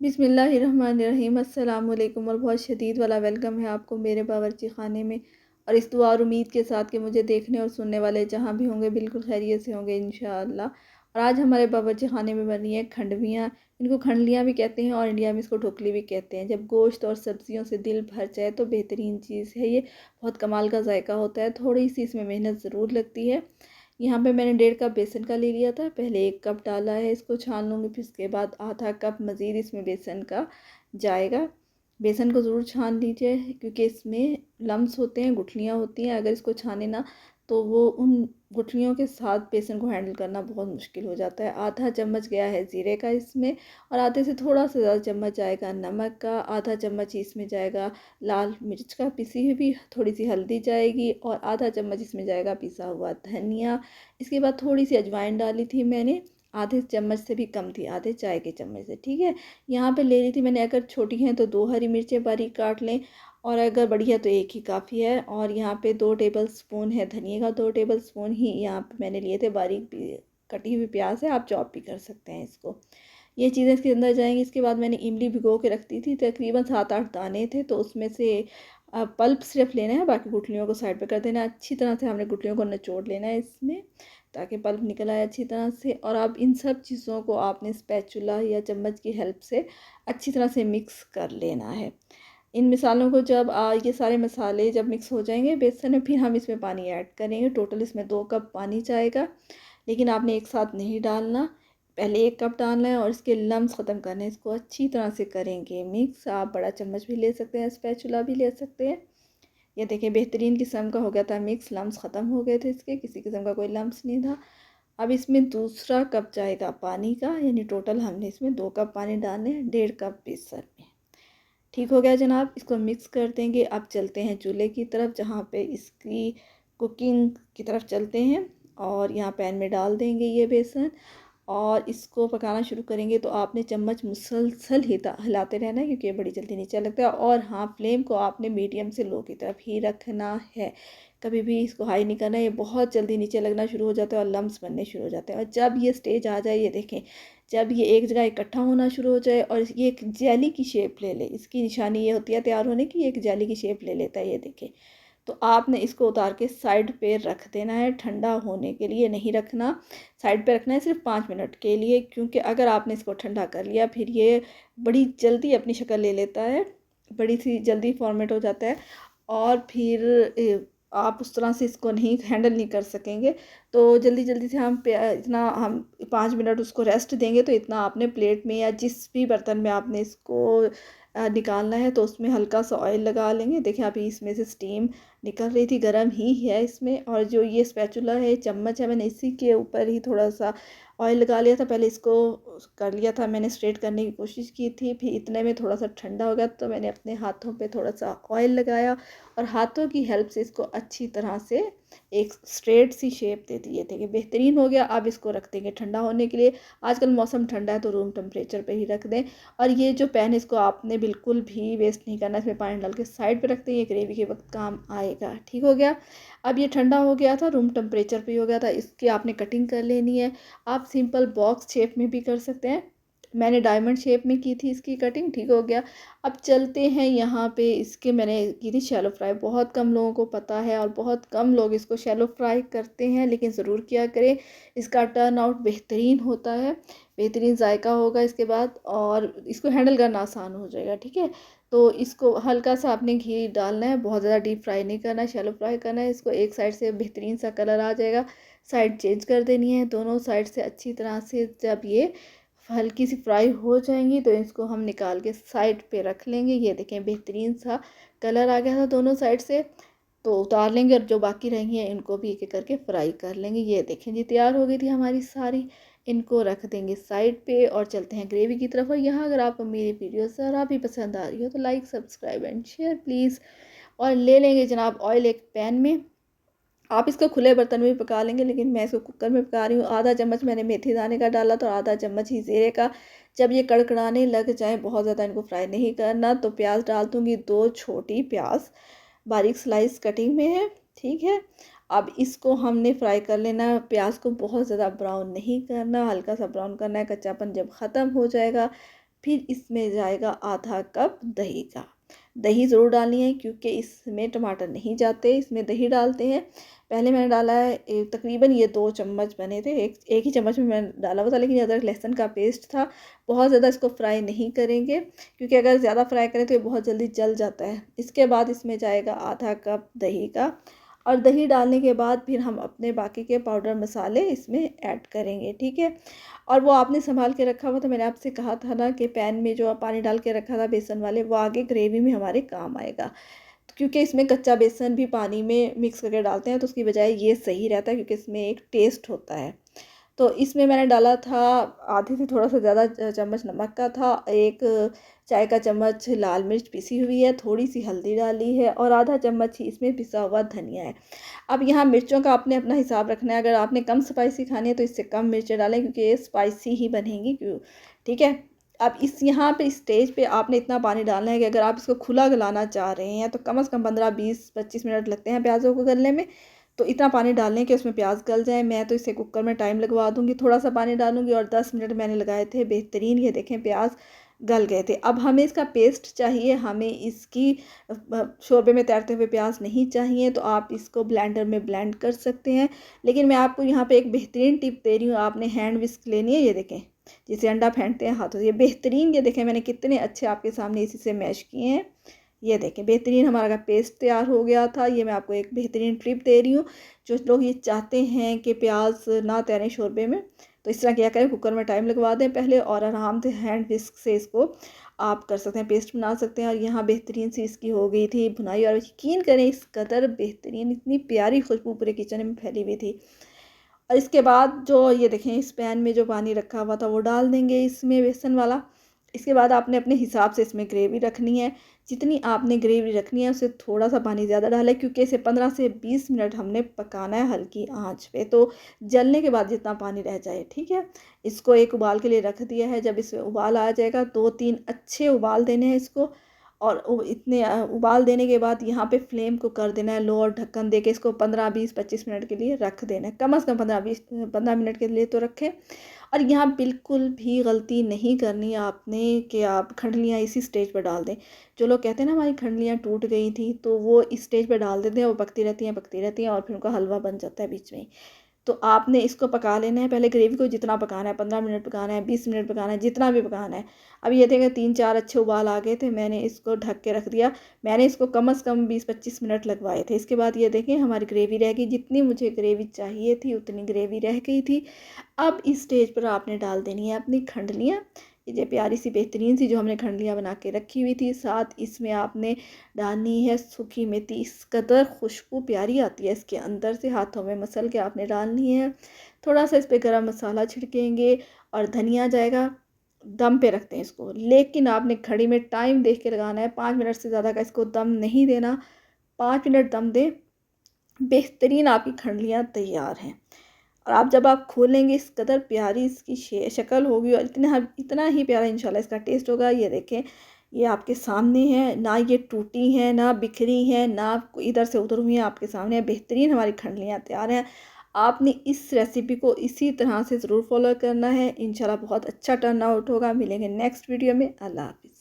बिस्मिल्लाहिर्रहमानिर्रहीम अस्सलाम वालेकुम और बहुत शदीद वाला वेलकम है आपको मेरे बावर्ची खाने में। और इस दुआ और उम्मीद के साथ कि मुझे देखने और सुनने वाले जहाँ भी होंगे बिल्कुल खैरियत से होंगे इंशाअल्लाह। और आज हमारे बावर्ची खाने में बनी है खंडवियाँ। इनको खंडलियाँ भी कहते हैं और इंडिया में इसको ढोकली भी कहते हैं। जब गोश्त और सब्जियों से दिल भर जाए तो बेहतरीन चीज़ है ये। बहुत कमाल का जायका होता है, थोड़ी सी इसमें मेहनत ज़रूर लगती है। यहाँ पे मैंने 1.5 कप बेसन का ले लिया था। पहले 1 कप डाला है, इसको छान लूँगी, फिर उसके बाद आधा कप मज़ीद इसमें बेसन का जाएगा। बेसन को ज़रूर छान लीजिए क्योंकि इसमें लम्स होते हैं, गुठलियाँ होती हैं। अगर इसको छाने ना तो वो उन गुठलियों के साथ बेसन को हैंडल करना बहुत मुश्किल हो जाता है। आधा चम्मच गया है ज़ीरे का इसमें, और आधे से थोड़ा सा ज़्यादा चम्मच जाएगा नमक का। आधा चम्मच इसमें जाएगा लाल मिर्च का पिसी हुई भी, थोड़ी सी हल्दी जाएगी, और आधा चम्मच इसमें जाएगा पिसा हुआ धनिया। इसके बाद थोड़ी सी अजवाइन डाली थी मैंने, आधे चम्मच से भी कम थी, आधे चाय के चम्मच से। ठीक है, यहाँ पे ले ली थी मैंने। अगर छोटी हैं तो 2 हरी मिर्चें बारीक काट लें, और अगर बड़ी है तो एक ही काफ़ी है। और यहाँ पे 2 टेबल स्पून है धनिए का, 2 टेबल स्पून ही यहाँ पे मैंने लिए थे बारीक कटी हुई प्याज है, आप चॉप भी कर सकते हैं इसको। ये चीज़ें इसके अंदर जाएंगी। इसके बाद मैंने इमली भिगो के रखती थी, तकरीबन 7-8 दाने थे, तो उसमें से पल्प सिर्फ लेना है, बाकी गुठलियों को साइड पे कर देना है। अच्छी तरह से हमने गुठलियों को निचोड़ लेना है इसमें, ताकि पल्प निकल आए अच्छी तरह से। और अब इन सब चीज़ों को आपने स्पैचुला या चम्मच की हेल्प से अच्छी तरह से मिक्स कर लेना है। इन मसालों को जब ये सारे मसाले जब मिक्स हो जाएंगे बेसन में, फिर हम इसमें पानी ऐड करेंगे। टोटल इसमें 2 कप पानी जाएगा, लेकिन आपने एक साथ नहीं डालना। पहले 1 कप डालना है और इसके लम्स ख़त्म करने हैं। इसको अच्छी तरह से करेंगे मिक्स। आप बड़ा चम्मच भी ले सकते हैं, स्पैचुला भी ले सकते हैं। ये देखें बेहतरीन किस्म का हो गया था मिक्स, लम्स ख़त्म हो गए थे इसके, किसी किस्म का कोई लम्स नहीं था। अब इसमें दूसरा कप जाएगा पानी का, यानी टोटल हमने इसमें 2 कप पानी डालने हैं 1.5 कप बेसन में। ठीक हो गया जनाब, इसको मिक्स कर देंगे। अब चलते हैं चूल्हे की तरफ, जहाँ पे इसकी कुकिंग की तरफ चलते हैं। और यहाँ पैन में डाल देंगे ये बेसन, और इसको पकाना शुरू करेंगे। तो आपने चम्मच मुसलसल हिलाते रहना है, क्योंकि ये बड़ी जल्दी नीचे लगता है। और हाँ, फ्लेम को आपने मीडियम से लो की तरफ ही रखना है, कभी भी इसको हाई नहीं करना है। ये बहुत जल्दी नीचे लगना शुरू हो जाता है और लम्स बनने शुरू हो जाते हैं। और जब ये स्टेज आ जाए, ये देखें, जब ये एक जगह इकट्ठा होना शुरू हो जाए और ये एक जेली की शेप ले ले, इसकी निशानी ये होती है तैयार होने की, एक जेली की शेप ले लेता है, ये देखें। तो आपने इसको उतार के साइड पे रख देना है, ठंडा होने के लिए नहीं रखना। साइड पे रखना है सिर्फ 5 मिनट के लिए, क्योंकि अगर आपने इसको ठंडा कर लिया फिर ये बड़ी जल्दी अपनी शक्ल ले लेता है, बड़ी सी जल्दी फॉर्मेट हो जाता है। और फिर आप उस तरह से इसको नहीं हैंडल नहीं कर सकेंगे। तो जल्दी जल्दी से इतना हम 5 मिनट उसको रेस्ट देंगे। तो इतना आपने प्लेट में या जिस भी बर्तन में आपने इसको निकालना है, तो उसमें हल्का सा ऑयल लगा लेंगे। देखिए अभी इसमें से स्टीम निकल रही थी, गर्म ही है इसमें। और जो ये स्पैचुला है, चम्मच है, मैंने इसी के ऊपर ही थोड़ा सा ऑयल लगा लिया था। पहले इसको कर लिया था मैंने, स्ट्रेट करने की कोशिश की थी, फिर इतने में थोड़ा सा ठंडा हो गया, तो मैंने अपने हाथों पे थोड़ा सा ऑयल लगाया और हाथों की हेल्प से इसको अच्छी तरह से एक स्ट्रेट सी शेप दे दी। देखिए बेहतरीन हो गया। अब इसको रख देंगे ठंडा होने के लिए। आजकल मौसम ठंडा है तो रूम टेम्परेचर पे ही रख दें। और ये जो पैन है, इसको आपने बिल्कुल भी वेस्ट नहीं करना, इसमें पानी डाल के साइड पे रख दें, ये ग्रेवी के वक्त काम आएगा। ठीक हो गया। अब ये ठंडा हो गया था, रूम टेम्परेचर पे ही हो गया था। इसकी आपने कटिंग कर लेनी है। आप सिंपल बॉक्स शेप में भी कर सकते हैं, मैंने डायमंड शेप में की थी इसकी कटिंग। ठीक हो गया। अब चलते हैं यहाँ पे, इसके मैंने की थी शैलो फ्राई। बहुत कम लोगों को पता है और बहुत कम लोग इसको शैलो फ्राई करते हैं, लेकिन ज़रूर किया करें। इसका टर्न आउट बेहतरीन होता है, बेहतरीन जायका होगा इसके बाद, और इसको हैंडल करना आसान हो जाएगा। ठीक है, तो इसको हल्का सा आपने घी डालना है, बहुत ज़्यादा डीप फ्राई नहीं करना है, शैलो फ्राई करना है इसको। एक साइड से बेहतरीन सा कलर आ जाएगा, साइड चेंज कर देनी है। दोनों साइड से अच्छी तरह से जब ये हल्की सी फ्राई हो जाएंगी, तो इसको हम निकाल के साइड पे रख लेंगे। ये देखें बेहतरीन सा कलर आ गया था दोनों साइड से, तो उतार लेंगे। और जो बाकी रहेंगी हैं इनको भी एक एक करके फ्राई कर लेंगे। ये देखें जी तैयार हो गई थी हमारी सारी। इनको रख देंगे साइड पे और चलते हैं ग्रेवी की तरफ। और यहाँ अगर आपको मेरी वीडियो ज़रा भी पसंद आ रही हो तो like, subscribe and share please. और ले लेंगे जनाब ऑयल एक पैन में। आप इसको खुले बर्तन में भी पका लेंगे, लेकिन मैं इसको कुकर में पका रही हूँ। आधा चम्मच मैंने मेथी दाने का डाला तो आधा चम्मच ही ज़ीरे का। जब ये कड़कड़ाने लग जाए, बहुत ज़्यादा इनको फ्राई नहीं करना, तो प्याज डाल दूँगी। 2 छोटी प्याज बारीक स्लाइस कटिंग में है। ठीक है, अब इसको हमने फ्राई कर लेना। प्याज को बहुत ज़्यादा ब्राउन नहीं करना, हल्का सा ब्राउन करना है। कच्चापन जब ख़त्म हो जाएगा, फिर इसमें जाएगा आधा कप दही का। दही ज़रूर डालनी है क्योंकि इसमें टमाटर नहीं जाते, इसमें दही डालते हैं। पहले मैंने डाला है तकरीबन ये 2 चम्मच बने थे, एक ही चम्मच में मैंने डाला हुआ था, लेकिन अदरक लहसुन का पेस्ट था। बहुत ज़्यादा इसको फ्राई नहीं करेंगे क्योंकि अगर ज़्यादा फ्राई करें तो ये बहुत जल्दी जल जाता है। इसके बाद इसमें जाएगा आधा कप दही का, और दही डालने के बाद फिर हम अपने बाकी के पाउडर मसाले इसमें ऐड करेंगे, ठीक है। और वो आपने संभाल के रखा हुआ था, मैंने आपसे कहा था ना कि पैन में जो पानी डाल के रखा था बेसन वाले, वो आगे ग्रेवी में हमारे काम आएगा। क्योंकि इसमें कच्चा बेसन भी पानी में मिक्स करके डालते हैं तो उसकी बजाय ये सही रहता है क्योंकि इसमें एक टेस्ट होता है। तो इसमें मैंने डाला था आधे से थोड़ा सा ज़्यादा चम्मच नमक का था, 1 चाय का चम्मच लाल मिर्च पिसी हुई है, थोड़ी सी हल्दी डाली है और आधा चम्मच ही इसमें पिसा हुआ धनिया है। अब यहाँ मिर्चों का आपने अपना हिसाब रखना है, अगर आपने कम स्पाइसी खानी है तो इससे कम मिर्चें डालें क्योंकि ये स्पाइसी ही बनेगी क्यों, ठीक है। अब इस यहाँ पे स्टेज पे आपने इतना पानी डालना है कि अगर आप इसको खुला गलाना चाह रहे हैं तो कम से कम 15-20-25 मिनट लगते हैं प्याज़ों को गलने में। तो इतना पानी डालने कि उसमें प्याज गल जाए। मैं तो इसे कुकर में टाइम लगवा दूँगी, थोड़ा सा पानी डालूँगी और 10 मिनट मैंने लगाए थे, बेहतरीन ये देखें प्याज गल गए थे। अब हमें इसका पेस्ट चाहिए, हमें इसकी शोरबे में तैरते हुए प्याज नहीं चाहिए, तो आप इसको ब्लेंडर में ब्लेंड कर सकते हैं। लेकिन मैं आपको यहाँ पे एक बेहतरीन टिप दे रही हूँ, आपने हैंड विस्क लेनी है, ये देखें जिसे अंडा फेंटते हैं हाथों से, ये बेहतरीन, ये देखें मैंने कितने अच्छे आपके सामने इसी से मैश किए हैं। ये देखें बेहतरीन हमारा पेस्ट तैयार हो गया था। ये मैं आपको एक बेहतरीन टिप दे रही हूँ, जो लोग ये चाहते हैं कि प्याज ना तैरें शोरबे में, तो इस तरह क्या करें, कुकर में टाइम लगवा दें पहले और आराम से हैंड विस्क से इसको आप कर सकते हैं, पेस्ट बना सकते हैं। और यहाँ बेहतरीन सी इसकी हो गई थी भुनाई, और यकीन करें इस कदर बेहतरीन, इतनी प्यारी खुशबू पूरे किचन में फैली हुई थी। और इसके बाद जो ये देखें इस पैन में जो पानी रखा हुआ था वो डाल देंगे इसमें बेसन वाला। इसके बाद आपने अपने हिसाब से इसमें ग्रेवी रखनी है, जितनी आपने ग्रेवी रखनी है उससे थोड़ा सा पानी ज़्यादा डालें क्योंकि इसे 15 से 20 मिनट हमने पकाना है हल्की आंच पे, तो जलने के बाद जितना पानी रह जाए, ठीक है। इसको एक उबाल के लिए रख दिया है, जब इसमें उबाल आ जाएगा 2-3 अच्छे उबाल देने हैं इसको, और इतने उबाल देने के बाद यहाँ पे फ्लेम को कर देना है लो और ढक्कन दे के इसको 15-20-25 मिनट के लिए रख देना है, कम से कम 15 मिनट के लिए तो रखें। और यहाँ बिल्कुल भी गलती नहीं करनी है आपने कि आप खंडलियाँ इसी स्टेज पर डाल दें। जो लोग कहते हैं ना हमारी खंडलियाँ टूट गई थी, तो वो इस स्टेज पर डाल देते हैं, वो पकती रहती हैं और फिर उनका हलवा बन जाता है बीच में ही। तो आपने इसको पका लेना है, पहले ग्रेवी को जितना पकाना है, 15 मिनट पकाना है, 20 मिनट पकाना है, जितना भी पकाना है। अब ये देखें 3-4 अच्छे उबाल आ गए थे, मैंने इसको ढक के रख दिया। मैंने इसको कम से कम 20-25 मिनट लगवाए थे। इसके बाद ये देखें हमारी ग्रेवी रह गई, जितनी मुझे ग्रेवी चाहिए थी उतनी ग्रेवी रह गई थी। अब इस स्टेज पर आपने डाल देनी है अपनी खंडलियाँ, ये प्यारी सी बेहतरीन सी जो हमने खंडलियाँ बना के रखी हुई थी। साथ इसमें आपने डालनी है सूखी मेथी, इस कदर खुशबू प्यारी आती है इसके अंदर से, हाथों में मसल के आपने डालनी है। थोड़ा सा इस पर गरम मसाला छिड़केंगे और धनिया जाएगा। दम पे रखते हैं इसको, लेकिन आपने घड़ी में टाइम देख के लगाना है, 5 मिनट से ज़्यादा का इसको दम नहीं देना। 5 मिनट दम दें, बेहतरीन आपकी खंडलियाँ तैयार हैं। और आप जब आप खोलेंगे इस कदर प्यारी इसकी शक्ल होगी और इतना ही प्यारा इंशाल्लाह इसका टेस्ट होगा। ये देखें ये आपके सामने है, ना ये टूटी हैं ना बिखरी हैं ना इधर से उधर हुई हैं, आपके सामने है। बेहतरीन हमारी खंडलियाँ तैयार हैं। आपने इस रेसिपी को इसी तरह से ज़रूर फॉलो करना है, इंशाल्लाह बहुत अच्छा टर्न आउट होगा। मिलेंगे नेक्स्ट वीडियो में। अल्लाह हाफ़िज़।